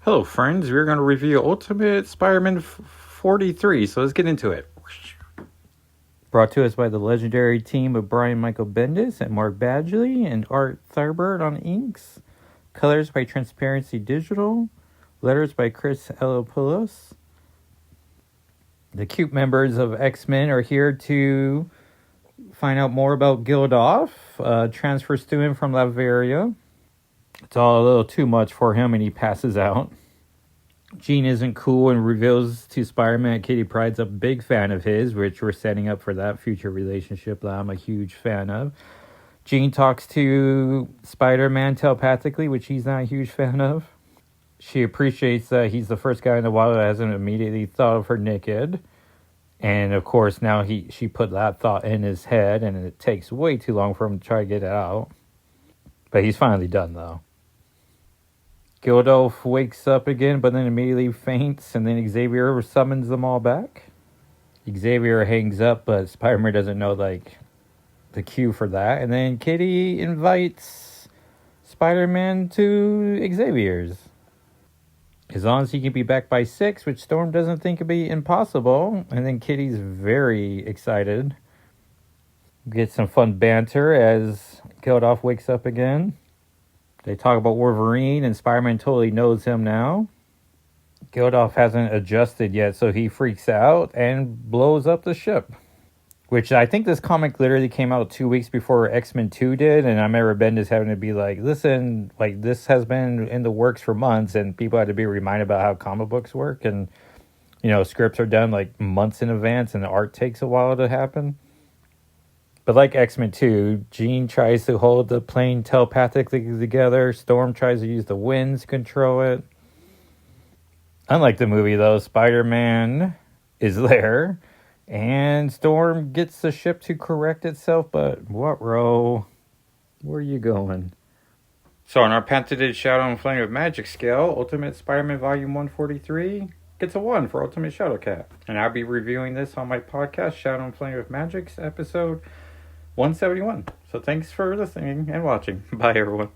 Hello, friends. We're going to review Ultimate Spider-Man 43, so let's get into it. Brought to us by the legendary team of Brian Michael Bendis and Mark Badgley and Art Tharbird on inks. Colors by Transparency Digital. Letters by Chris Elopoulos. The cute members of X-Men are here to find out more about Gildoff, transfer student from Latveria. It's all a little too much for him and he passes out. Jean isn't cool and reveals to Spider-Man that Kitty Pryde's a big fan of his, which we're setting up for that future relationship that I'm a huge fan of. Jean talks to Spider-Man telepathically, which he's not a huge fan of. She appreciates that he's the first guy in the wild that hasn't immediately thought of her naked. And of course now she put that thought in his head and it takes way too long for him to try to get it out. But he's finally done though. Gildoff wakes up again, but then immediately faints, and then Xavier summons them all back. Xavier hangs up, but Spider-Man doesn't know, the cue for that. And then Kitty invites Spider-Man to Xavier's. As long as he can be back by 6, which Storm doesn't think would be impossible. And then Kitty's very excited. Get some fun banter as Gildoff wakes up again. They talk about Wolverine, and Spider-Man totally knows him now. Gildoff hasn't adjusted yet, so he freaks out and blows up the ship. Which I think this comic literally came out 2 weeks before X-Men 2 did, and I remember Bendis having to be like, listen, this has been in the works for months, and people had to be reminded about how comic books work, and, scripts are done, months in advance, and the art takes a while to happen. But like X-Men 2, Jean tries to hold the plane telepathically together. Storm tries to use the winds to control it. Unlike the movie, though, Spider-Man is there. And Storm gets the ship to correct itself. But what, Ro? Where are you going? So on our patented Shadow and Flame of Magic scale, Ultimate Spider-Man Volume 143 gets a 1 for Ultimate Shadowcat. And I'll be reviewing this on my podcast, Shadow and Flame of Magic's episode 171. So thanks for listening and watching. Bye, everyone.